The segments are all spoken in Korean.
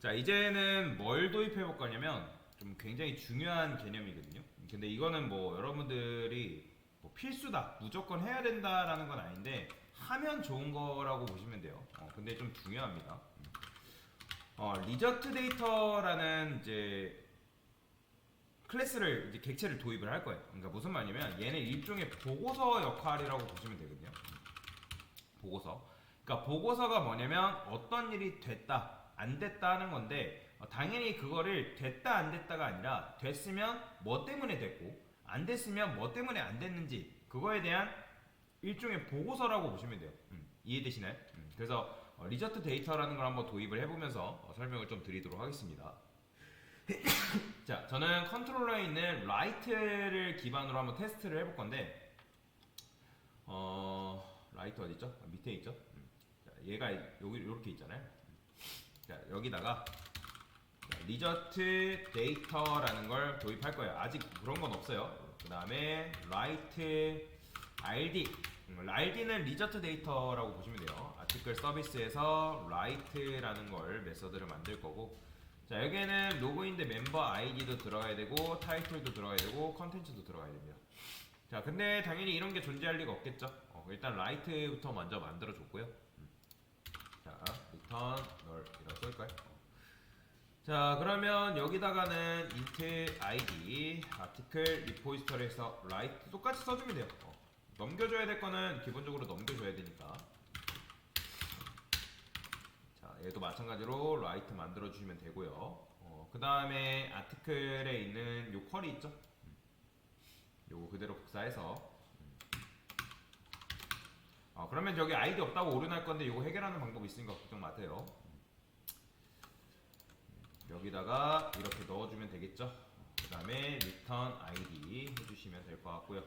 자, 이제는 뭘 도입해 볼 거냐면 좀 굉장히 중요한 개념이거든요. 근데 이거는 뭐 여러분들이 뭐 필수다, 무조건 해야 된다라는 건 아닌데 하면 좋은 거라고 보시면 돼요. 근데 좀 중요합니다. 리저트 데이터라는 이제 클래스를 이제 객체를 도입을 할 거예요. 그러니까 무슨 말이냐면 얘는 일종의 보고서 역할이라고 보시면 되거든요. 보고서. 그러니까 보고서가 뭐냐면 어떤 일이 됐다, 안 됐다 하는 건데 당연히 그거를 됐다, 안 됐다가 아니라 됐으면 뭐 때문에 됐고 안 됐으면 뭐 때문에 안 됐는지 그거에 대한 일종의 보고서라고 보시면 돼요. 이해되시나요? 그래서 리저트 데이터라는 걸 한번 도입을 해보면서 설명을 좀 드리도록 하겠습니다. 자, 저는 컨트롤러에 있는 라이트를 기반으로 한번 테스트를 해볼 건데, 라이트 어디 있죠? 밑에 있죠? 자, 얘가 여기 이렇게 있잖아요. 자, 여기다가 리저트 데이터라는 걸 도입할 거예요. 아직 그런 건 없어요. 그 다음에 라이트 RD. RD는 리저트 데이터라고 보시면 돼요. 아티클 서비스에서 라이트라는 걸 메서드를 만들 거고, 자, 여기에는 로그인 대 멤버 아이디도 들어가야 되고 타이틀도 들어가야 되고 컨텐츠도 들어가야 됩니다. 자, 근데 당연히 이런 게 존재할 리가 없겠죠. 일단 라이트부터 먼저 만들어 줬고요. 자, 리턴 널 이런 쓸까요? 자, 그러면 여기다가는 int id 아티클 리포지터리에서 라이트 똑같이 써주면 돼요. 넘겨줘야 될 거는 기본적으로 넘겨줘야 되니까. 자, 얘도 마찬가지로 라이트 만들어 주시면 되고요. 그 다음에 아티클에 있는 요 쿼리 있죠? 요거 그대로 복사해서 그러면 여기 아이디 없다고 오류날 건데 요거 해결하는 방법이 있으니까 걱정 마세요. 여기다가 이렇게 넣어주면 되겠죠? 그 다음에 return id 해주시면 될 것 같고요.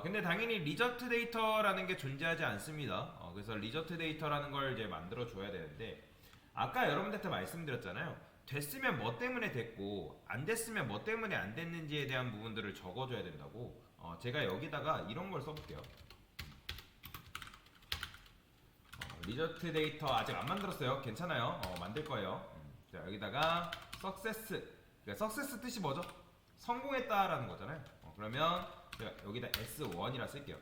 근데 당연히 리저트 데이터라는 게 존재하지 않습니다. 그래서 리저트 데이터라는 걸 이제 만들어 줘야 되는데 아까 여러분들한테 말씀드렸잖아요. 됐으면 뭐 때문에 됐고 안 됐으면 뭐 때문에 안 됐는지에 대한 부분들을 적어줘야 된다고. 제가 여기다가 이런 걸 써볼게요. 리저트 데이터 아직 안 만들었어요. 괜찮아요. 만들 거예요. 자, 여기다가 success. 그러니까 success 뜻이 뭐죠? 성공했다라는 거잖아요. 그러면 제가 여기다 S1이라 쓸게요.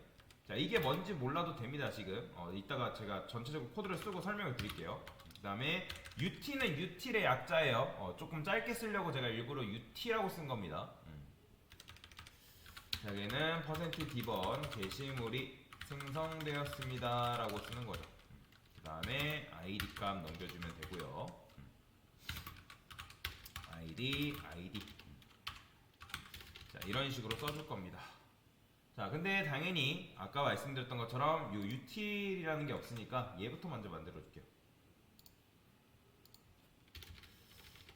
자, 이게 뭔지 몰라도 됩니다, 지금. 이따가 제가 전체적으로 코드를 쓰고 설명을 드릴게요. 그 다음에 UT는 util의 약자예요. 조금 짧게 쓰려고 제가 일부러 UT라고 쓴 겁니다. 자, 여기는 %d번 게시물이 생성되었습니다 라고 쓰는 거죠. 그 다음에 id 값 넘겨주면 되고요. id. 자, 이런 식으로 써줄 겁니다. 자, 근데 당연히 아까 말씀드렸던 것처럼 요 util이라는 게 없으니까 얘부터 먼저 만들어 줄게요.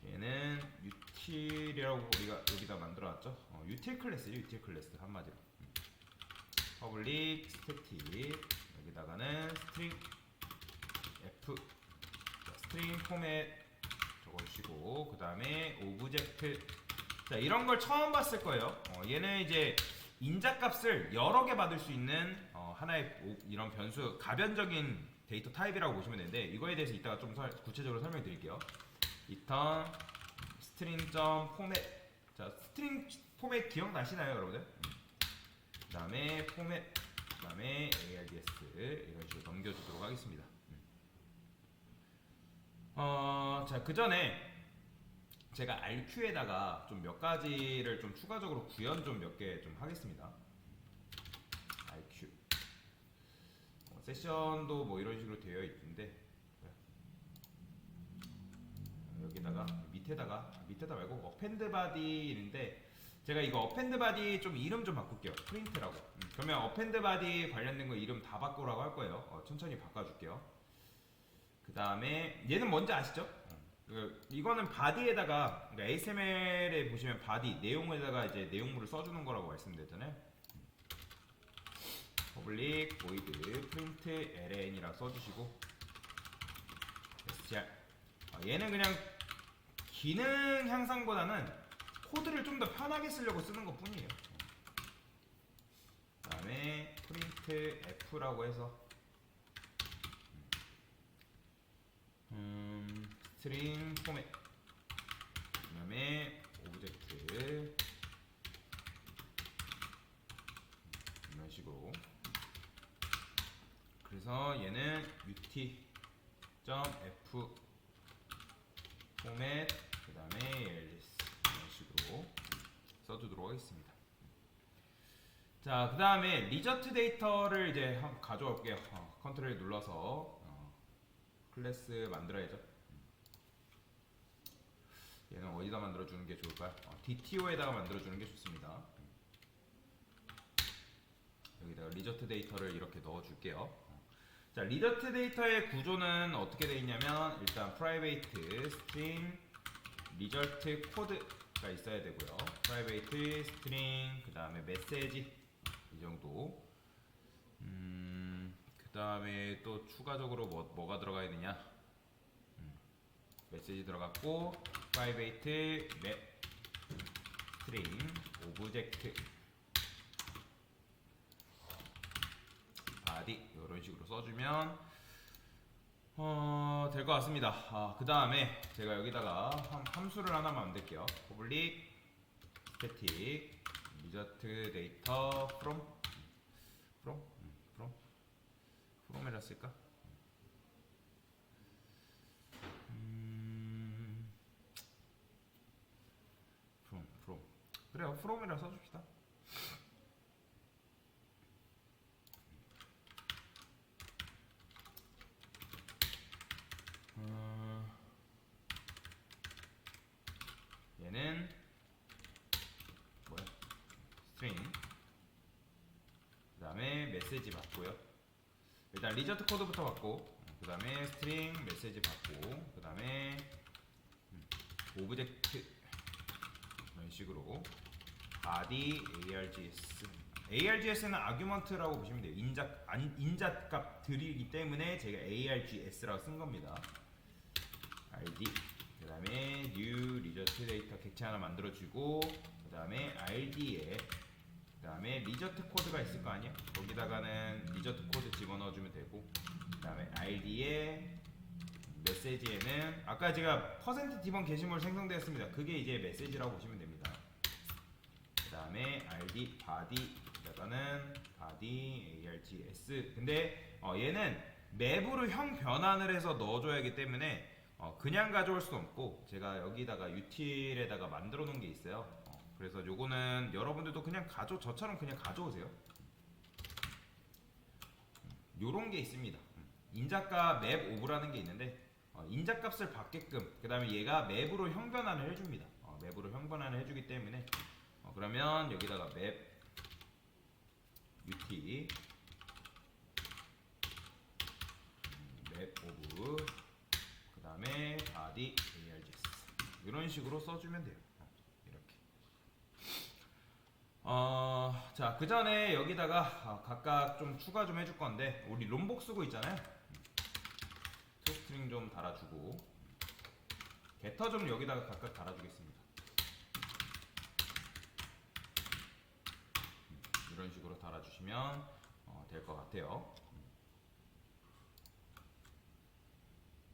얘는 util이라고 우리가 여기다 만들어 놨죠. util 클래스죠. util 클래스 한마디로. public static 여기다가는 string f string 포맷 적어주시고 그 다음에 오브젝트. 자, 이런 걸 처음 봤을 거예요. 얘는 이제 인자값을 여러 개 받을 수 있는 하나의 이런 변수 가변적인 데이터 타입이라고 보시면 되는데 이거에 대해서 이따가 좀 구체적으로 설명드릴게요. return string.format. 자, string 포맷 기억나시나요, 여러분들? 그 다음에 포맷, 그 다음에 args 이런 식으로 넘겨주도록 하겠습니다. 자, 그 전에 제가 RQ에다가 좀 몇 가지를 좀 추가적으로 구현 좀 몇 개 좀 하겠습니다. RQ 세션도 뭐 이런 식으로 되어 있는데 여기다가 밑에다 말고 어펜드 바디인데 제가 이거 어펜드 바디 좀 이름 좀 바꿀게요. 프린트라고. 그러면 어펜드 바디 관련된 거 이름 다 바꾸라고 할 거예요. 천천히 바꿔줄게요. 그 다음에 얘는 뭔지 아시죠? 이거는 바디에다가 그러니까 HTML에 보시면 바디 내용에다가 이제 내용물을 써주는 거라고 말씀드렸잖아요. public void print ln이라 써주시고 str. 얘는 그냥 기능 향상보다는 코드를 좀 더 편하게 쓰려고 쓰는 것 뿐이에요. 그 다음에 print f라고 해서 스트링 포맷, 그다음에 오브젝트, 이런 식으로. 그래서 얘는 ut.f 포맷, 그다음에 ls 이런 식으로 써두도록 하겠습니다. 자, 그 다음에 리저트 데이터를 이제 한번 가져올게요. 컨트롤 눌러서 클래스 만들어야죠. 얘는 어디다 만들어주는 게 좋을까요? DTO에다가 만들어주는 게 좋습니다. 여기다가 리저트 데이터를 이렇게 넣어줄게요. 자, 리저트 데이터의 구조는 어떻게 되어 있냐면 일단 private string result code가 있어야 되고요. private string, 그 다음에 메시지, 이 정도. 그 다음에 또 추가적으로 뭐가 들어가야 되냐? 메시지 들어갔고, private map string object body 이런 식으로 써주면 될 것 같습니다. 그 다음에 제가 여기다가 함수를 하나 만들게요. public static result data from이라 쓸까? from 그래요. from이라 써줍시다. 얘는 뭐야? string, 그 다음에 메시지 받고요. 일단 리저트 코드부터 받고, 그 다음에 string 메시지 받고, 그 다음에 오브젝트 이런 식으로 body args는 아규먼트라고 보시면 돼요. 인잣값들이기 때문에 제가 args라고 쓴 겁니다. rd, 그 다음에 new 리저트 데이터 객체 하나 만들어주고, 그 다음에 rd에 그 다음에 리저트 코드가 있을 거 아니야? 거기다가는 리저트 코드 집어넣어주면 되고, 그 다음에 id에 메시지에는 아까 제가 %d1 게시물 생성되었습니다. 그게 이제 메시지라고 보시면 됩니다. 그 다음에 rd body에다가는 body args. 근데 얘는 맵으로 형 변환을 해서 넣어줘야 하기 때문에 그냥 가져올 수 없고, 제가 여기다가 util에다가 만들어 놓은 게 있어요. 그래서 요거는 여러분들도 그냥 저처럼 그냥 가져오세요. 요런 게 있습니다. 인자값 맵 오브라는 게 있는데, 인자값을 받게끔, 그 다음에 얘가 맵으로 형 변환을 해줍니다. 맵으로 형 변환을 해주기 때문에 그러면 여기다가 맵 ut 맵 오브, 그 다음에 body args 이런 식으로 써주면 돼요. 이렇게. 자, 그 전에 여기다가 각각 좀 추가 좀 해줄 건데, 우리 롬복 쓰고 있잖아요. 토스트링 좀 달아주고, 게터 좀 여기다가 각각 달아주겠습니다. 이런 식으로 달아주시면 될 것 같아요.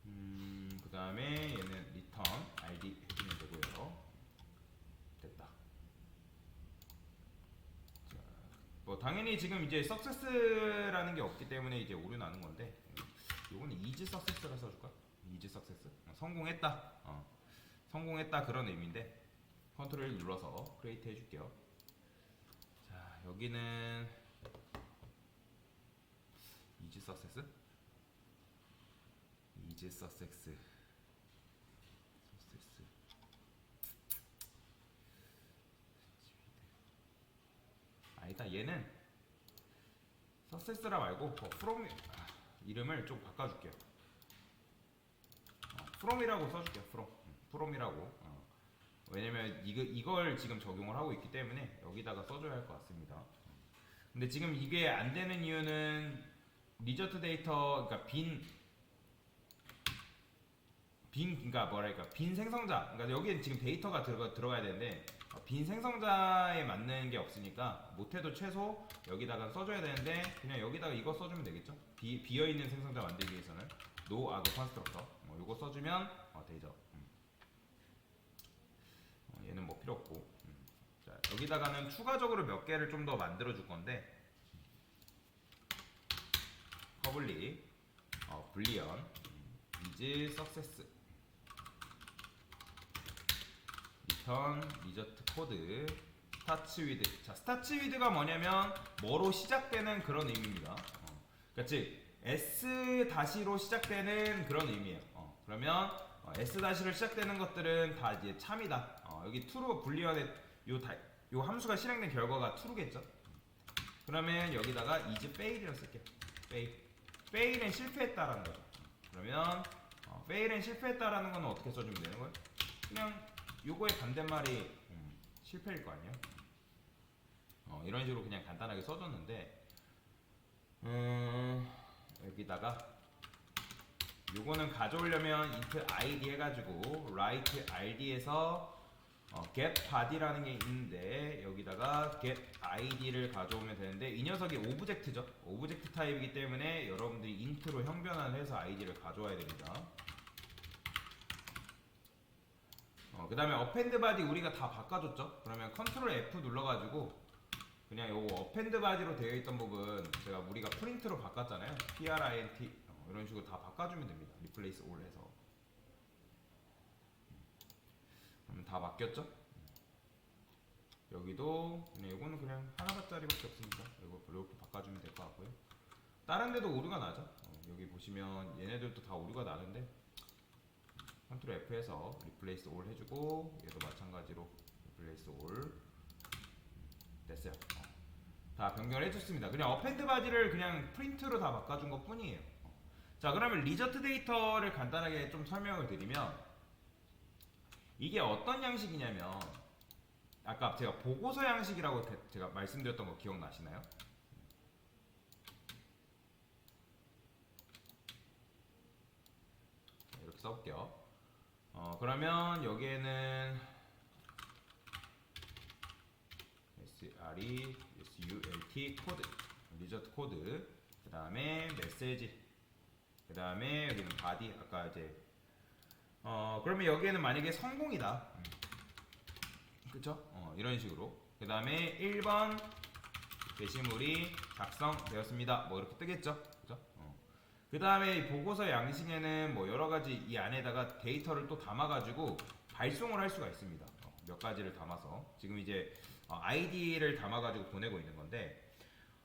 그 다음에 얘는 return id 해주면 되고요. 됐다. 자, 뭐 당연히 지금 이제 success라는 게 없기 때문에 이제 오류 나는 건데, 요거는 easy success라 써줄까? easy success. 성공했다. 성공했다 그런 의미인데, 컨트롤 눌러서 create 해줄게요. 자, 여기는 easy success. easy success. 아니다, 얘는 success라 말고 from 이름을 좀 바꿔줄게요. from이라고 써줄게요. from이라고. 왜냐면 이걸 지금 적용을 하고 있기 때문에 여기다가 써줘야 할 것 같습니다. 근데 지금 이게 안 되는 이유는 리저트 데이터, 그러니까 그러니까 뭐랄까, 빈 생성자, 그러니까 여기에 지금 데이터가 들어가야 되는데 빈 생성자에 맞는 게 없으니까 못해도 최소 여기다가 써줘야 되는데, 그냥 여기다가 이거 써주면 되겠죠. 비어있는 생성자 만들기 위해서는 no arg constructor 요거 써주면 되죠. 얘는 뭐 필요 없고. 자, 여기다가는 추가적으로 몇 개를 좀 더 만들어 줄 건데, 퍼블릭, 불리언, 이즈 석세스, 리턴, 리저트 코드, 스타츠 위드. 자, 스타츠 위드가 뭐냐면 뭐로 시작되는 그런 의미입니다. 그러니까 즉 S 다시로 시작되는 그런 의미예요. 그러면 S 다시로 시작되는 것들은 다 이제 참이다. 여기 true 불리언의 요 함수가 실행된 결과가 true겠죠. 그러면 여기다가 is fail이라고 쓸게요. fail은 실패했다라는 거죠. 그러면 fail은 실패했다라는 건 어떻게 써주면 되는 거예요? 그냥 요거의 반대말이 실패일 거 아니에요? 이런 식으로 그냥 간단하게 써줬는데, 여기다가 요거는 가져오려면 int id 해가지고 write id에서 get body라는 게 있는데, 여기다가 get id를 가져오면 되는데, 이 녀석이 오브젝트죠. 오브젝트 타입이기 때문에 여러분들이 int로 형변환을 해서 id를 가져와야 됩니다. 그 다음에 append body 우리가 다 바꿔줬죠. 그러면 컨트롤 F 눌러가지고 그냥 요거 append body로 되어 있던 부분 제가 우리가 프린트로 바꿨잖아요. print 이런 식으로 다 바꿔주면 됩니다. replace all 해서. 그러면 다 바뀌었죠? 여기도 그냥 요거는 그냥 하나짜리밖에 없으니까 이렇게 바꿔주면 될 것 같고요. 다른 데도 오류가 나죠. 여기 보시면 얘네들도 다 오류가 나는데, 컨트롤 F에서 replace all 해주고, 얘도 마찬가지로 replace all 됐어요. 다 변경을 해줬습니다. 그냥 append body를 그냥 프린트로 다 바꿔준 것 뿐이에요. 자, 그러면 리저트 데이터를 간단하게 좀 설명을 드리면, 이게 어떤 양식이냐면, 아까 제가 보고서 양식이라고 제가 말씀드렸던 거 기억나시나요? 이렇게 써볼게요. 그러면 여기에는 SRE, SULT 코드, 리저트 코드, 그 다음에 메시지, 그 다음에 여기는 body, 아까 이제 그러면 여기에는 만약에 성공이다, 그쵸? 이런 식으로. 그 다음에 1번 게시물이 작성되었습니다. 뭐 이렇게 뜨겠죠? 그죠? 그 다음에 보고서 양식에는 뭐 여러가지 이 안에다가 데이터를 또 담아가지고 발송을 할 수가 있습니다. 몇 가지를 담아서. 지금 이제 ID를 담아가지고 보내고 있는 건데,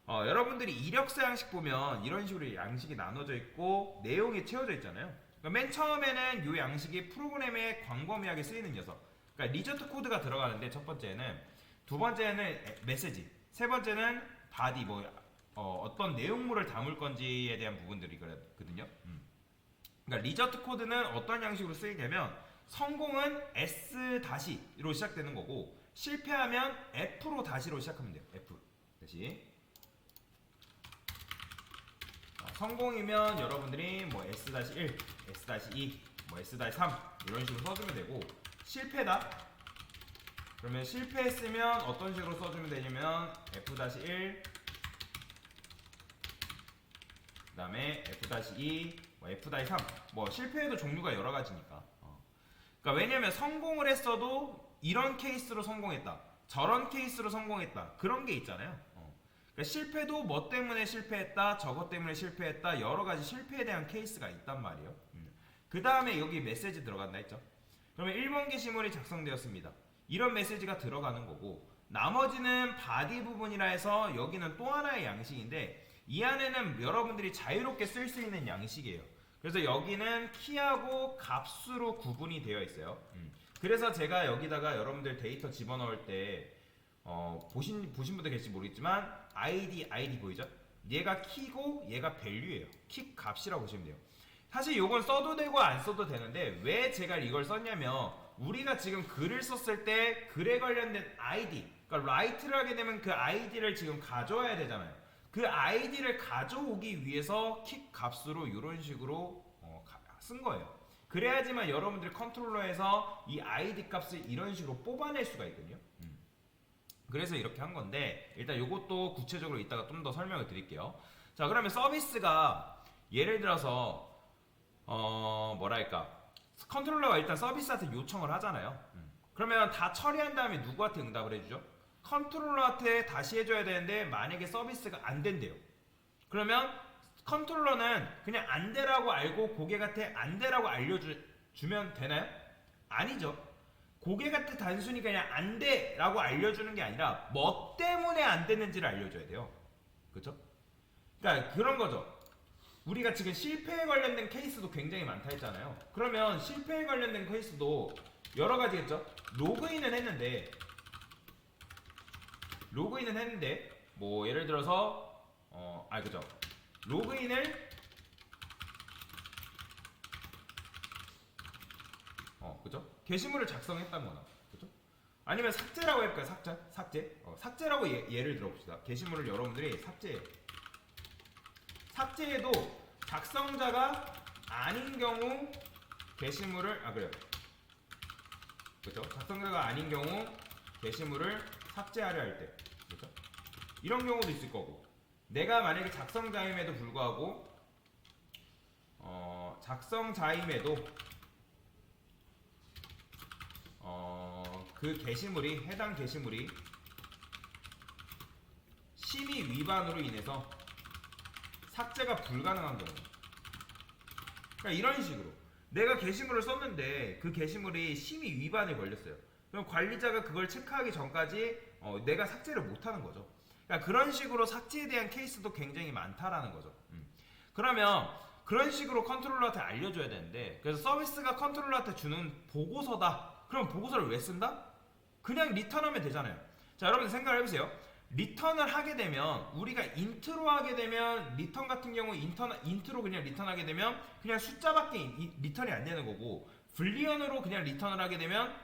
여러분들이 이력서 양식 보면 이런 식으로 양식이 나눠져 있고 내용이 채워져 있잖아요. 그러니까 맨 처음에는 이 양식이 프로그램에 광범위하게 쓰이는 녀석. 그러니까 리저트 코드가 들어가는데, 첫 번째는, 두 번째는 메시지, 세 번째는 body, 어떤 내용물을 담을 건지에 대한 부분들이거든요. 그러니까 리저트 코드는 어떤 양식으로 쓰이냐면, 성공은 S-로 시작되는 거고, 실패하면 F로 다시로 시작하면 돼요. F 다시. 성공이면 여러분들이 뭐 S-1, S-2, 뭐 S-3 이런 식으로 써주면 되고, 실패다 그러면 실패했으면 어떤 식으로 써주면 되냐면 F-1, 그 다음에 F-2, 뭐 F-3, 뭐 실패에도 종류가 여러 가지니까. 그러니까 왜냐면 성공을 했어도 이런 케이스로 성공했다, 저런 케이스로 성공했다, 그런 게 있잖아요. 그러니까 실패도 뭐 때문에 실패했다, 저것 때문에 실패했다, 여러 가지 실패에 대한 케이스가 있단 말이에요. 그 다음에 여기 메시지 들어간다 했죠. 그러면 1번 게시물이 작성되었습니다. 이런 메시지가 들어가는 거고, 나머지는 바디 부분이라 해서 여기는 또 하나의 양식인데, 이 안에는 여러분들이 자유롭게 쓸 수 있는 양식이에요. 그래서 여기는 키하고 값수로 구분이 되어 있어요. 그래서 제가 여기다가 여러분들 데이터 집어넣을 때 보신 분들 계실지 모르겠지만 ID 보이죠? 얘가 키고 얘가 밸류예요. 키 값이라고 보시면 돼요. 사실 이건 써도 되고 안 써도 되는데, 왜 제가 이걸 썼냐면, 우리가 지금 글을 썼을 때 글에 관련된 ID, 그러니까 write를 하게 되면 그 ID를 지금 가져와야 되잖아요. 그 ID를 가져오기 위해서 키 값으로 이런 식으로 쓴 거예요. 그래야지만 여러분들 컨트롤러에서 이 ID 값을 이런 식으로 뽑아낼 수가 있거든요. 그래서 이렇게 한 건데, 일단 이것도 구체적으로 이따가 좀 더 설명을 드릴게요. 자, 그러면 서비스가 예를 들어서 뭐랄까 컨트롤러가 일단 서비스한테 요청을 하잖아요. 그러면 다 처리한 다음에 누구한테 응답을 해주죠? 컨트롤러한테 다시 해줘야 되는데 만약에 서비스가 안 된대요. 그러면 컨트롤러는 그냥 안 되라고 알고 고객한테 안 되라고 알려주면 되나요? 아니죠. 고객한테 단순히 그냥 안 돼라고 알려주는 게 아니라 뭐 때문에 안 됐는지를 알려줘야 돼요. 그렇죠? 그러니까 그런 거죠. 우리가 지금 실패에 관련된 케이스도 굉장히 많다 했잖아요. 그러면 실패에 관련된 케이스도 여러 가지겠죠. 로그인은 했는데 뭐 예를 들어서 그죠. 로그인을 그죠? 게시물을 작성했다거나 그죠? 아니면 삭제라고 할까요? 삭제라고 예를 들어봅시다. 게시물을 여러분들이 삭제해도 작성자가 아닌 경우 게시물을 그래요. 그죠? 작성자가 아닌 경우 게시물을 삭제하려 할 때, 그죠? 이런 경우도 있을 거고, 내가 만약에 작성자임에도 불구하고 작성자임에도 그 게시물이 해당 게시물이 심의 위반으로 인해서 삭제가 불가능한 경우. 그러니까 이런 식으로 내가 게시물을 썼는데 그 게시물이 심의 위반에 걸렸어요. 그럼 관리자가 그걸 체크하기 전까지 내가 삭제를 못하는 거죠. 그러니까 그런 식으로 삭제에 대한 케이스도 굉장히 많다라는 거죠. 그러면 그런 식으로 컨트롤러한테 알려줘야 되는데, 그래서 서비스가 컨트롤러한테 주는 보고서다. 그럼 보고서를 왜 쓴다? 그냥 리턴하면 되잖아요. 자, 여러분 생각을 해보세요. 리턴을 하게 되면, 우리가 인트로 하게 되면 리턴 같은 경우 인트로 그냥 리턴하게 되면 그냥 숫자밖에 리턴이 안 되는 거고, 불리언으로 그냥 리턴을 하게 되면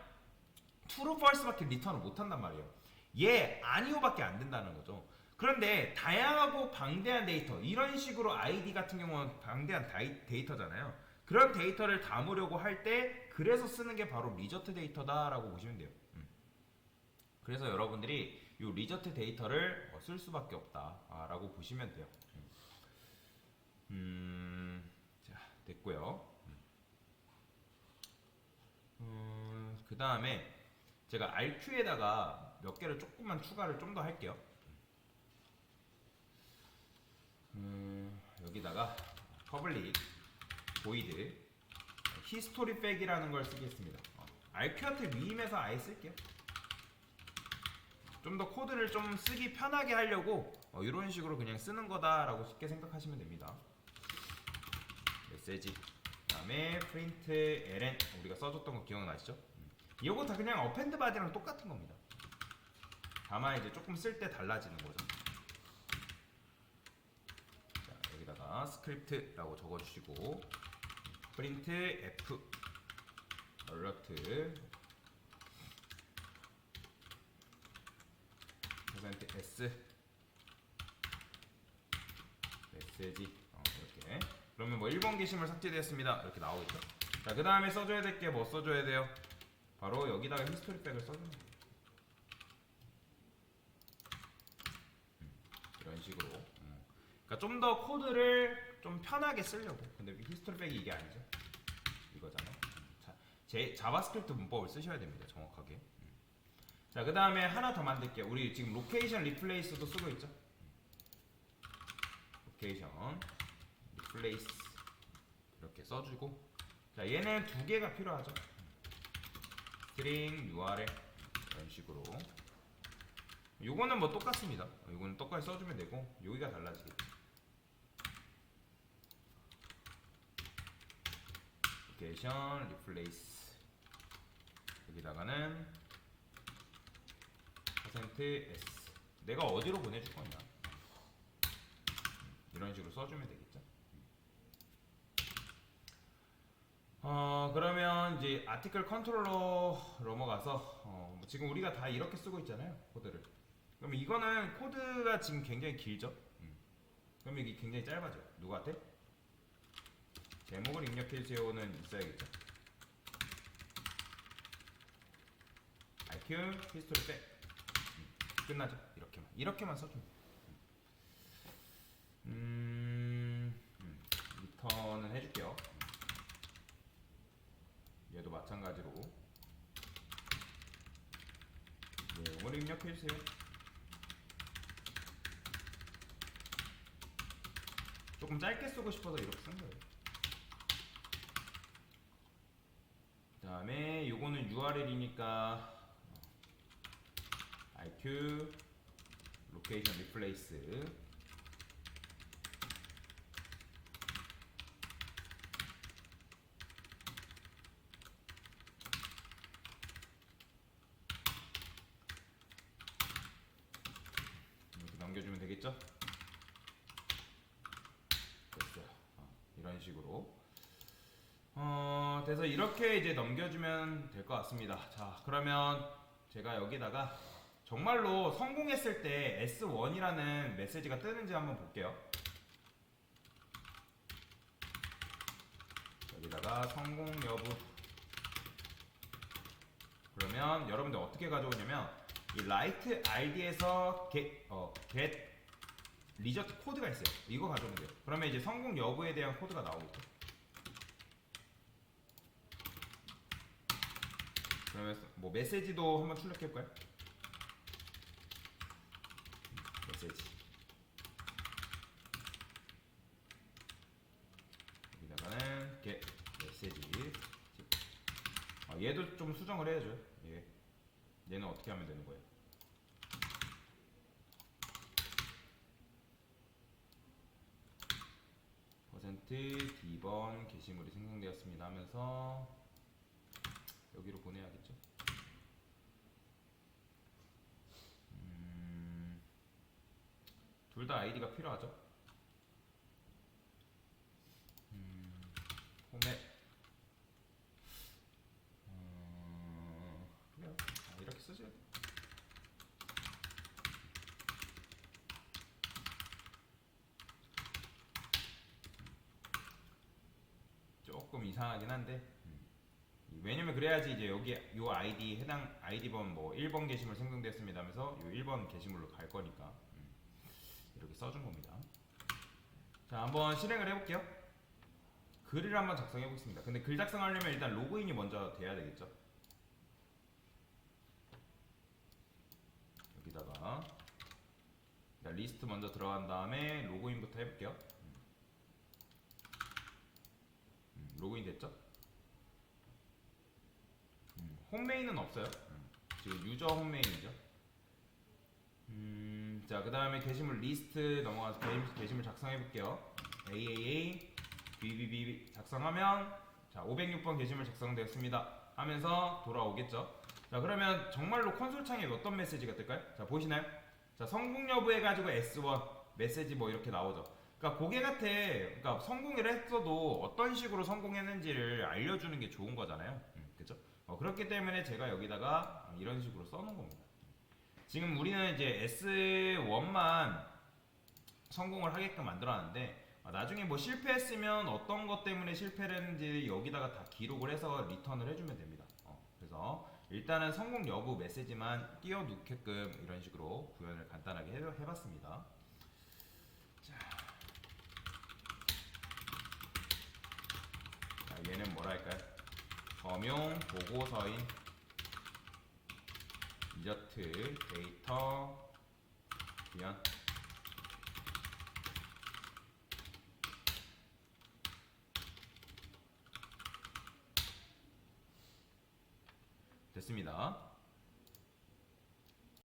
true, false밖에 리턴을 못 한단 말이에요. 예, 아니오밖에 안 된다는 거죠. 그런데 다양하고 방대한 데이터, 이런 식으로 아이디 같은 경우는 방대한 데이터잖아요. 그런 데이터를 담으려고 할 때 그래서 쓰는 게 바로 리저트 데이터다라고 보시면 돼요. 그래서 여러분들이 이 리저트 데이터를 쓸 수밖에 없다라고 보시면 돼요. 자, 됐고요. 그 다음에 제가 RQ에다가 몇 개를 조금만 추가를 좀 더 할게요. 여기다가 퍼블릭 보이드 히스토리 백이라는 걸 쓰겠습니다. RQ한테 위임해서 아예 쓸게요. 좀 더 코드를 좀 쓰기 편하게 하려고 이런 식으로 그냥 쓰는 거다라고 쉽게 생각하시면 됩니다. 메시지 그 다음에 프린트 ln 우리가 써줬던 거 기억나시죠? 이거 다 그냥 어펜드 바디랑 똑같은 겁니다. 다만 이제 조금 쓸 때 달라지는 거죠. 자, 여기다가 스크립트라고 적어주시고 프린트 f alert %s 메시지 이렇게. 그러면 뭐 1번 게시물 삭제되었습니다 이렇게 나오겠죠. 자, 그 다음에 써줘야 될 게 뭐 써줘야 돼요? 바로 여기다가 히스토리 백을 써주면 돼요. 이런 식으로. 그러니까 좀 더 코드를 좀 편하게 쓰려고. 근데 히스토리 백이 이게 아니죠. 이거잖아요. 자바스크립트 문법을 쓰셔야 됩니다. 정확하게. 자, 그 다음에 하나 더 만들게요. 우리 지금 로케이션 리플레이스도 쓰고 있죠. 로케이션 리플레이스 이렇게 써주고, 자, 얘는 두 개가 필요하죠. string URL 이런 식으로. 요거는 뭐 똑같습니다. 요거는 똑같이 써주면 되고 여기가 달라지겠죠. 로케이션 리플레이스 여기다가는 %s 내가 어디로 보내줄 거냐 이런 식으로 써주면 되겠죠. 그러면 이제 아티클 컨트롤러 넘어가서 지금 우리가 다 이렇게 쓰고 있잖아요, 코드를. 그럼 이거는 코드가 지금 굉장히 길죠. 그럼 이게 굉장히 짧아져. 누구한테? 제목을 입력해주세요는 있어야겠죠. RQ 히스토리 백 끝나죠. 이렇게만 써주면 리턴은 해줄게요. 마찬가지로 내용을 입력해주세요. 조금 짧게 쓰고 싶어서 이렇게 쓴 거예요. 그 다음에 요거는 URL이니까 IQ 로케이션 리플레이스 이렇게 넘겨주면 되겠죠? 됐어요. 이런 식으로 그래서 이렇게 이제 넘겨주면 될 것 같습니다. 자, 그러면 제가 여기다가 정말로 성공했을 때 S1이라는 메시지가 뜨는지 한번 볼게요. 여기다가 성공 여부. 그러면 여러분들 어떻게 가져오냐면 이 write id에서 get 리저트 코드가 있어요. 이거 가져오면 돼요. 그러면 이제 성공 여부에 대한 코드가 나오겠죠. 그러면 뭐 메시지도 한번 출력해볼까요? 메시지 여기다가는 get 메시지. 얘도 좀 수정을 해야죠. 얘는 어떻게 하면 되는 거예요? %D번 게시물이 생성되었습니다 하면서 여기로 보내야겠죠. 둘 다 아이디가 필요하죠. 포맷 그래요. 이렇게 쓰죠. 조금 이상하긴 한데 왜냐면 그래야지 이제 여기 요 아이디 해당 아이디번 뭐 1번 게시물 생성됐습니다 하면서 요 1번 게시물로 갈 거니까 이렇게 써준 겁니다. 자, 한번 실행을 해볼게요. 글을 한번 작성해 보겠습니다. 근데 글 작성하려면 일단 로그인이 먼저 돼야 되겠죠. 여기다가 리스트 먼저 들어간 다음에 로그인부터 해볼게요. 로그인 됐죠? 홈메인은 없어요. 지금 유저 홈메인이죠. 자, 그 다음에 게시물 리스트 넘어가서 게시물 작성해 볼게요. AAA BBB 작성하면 자 506번 게시물 작성되었습니다 하면서 돌아오겠죠. 자, 그러면 정말로 콘솔 창에 어떤 메시지가 뜰까요? 자, 보시나요? 자, 성공 여부 해가지고 S1 메시지 뭐 이렇게 나오죠. 그러니까 고개 같아. 그러니까 성공을 했어도 어떤 식으로 성공했는지를 알려주는 게 좋은 거잖아요. 그죠? 그렇기 때문에 제가 여기다가 이런 식으로 써놓은 겁니다. 지금 우리는 이제 S1만 성공을 하게끔 만들어놨는데 나중에 뭐 실패했으면 어떤 것 때문에 실패를 했는지 여기다가 다 기록을 해서 리턴을 해주면 됩니다. 그래서 일단은 성공 여부 메시지만 띄워놓게끔 이런 식으로 구현을 간단하게 해봤습니다. 자, 얘는 뭐라 할까요? 범용 보고서인 리저트 데이터 구현 됐습니다.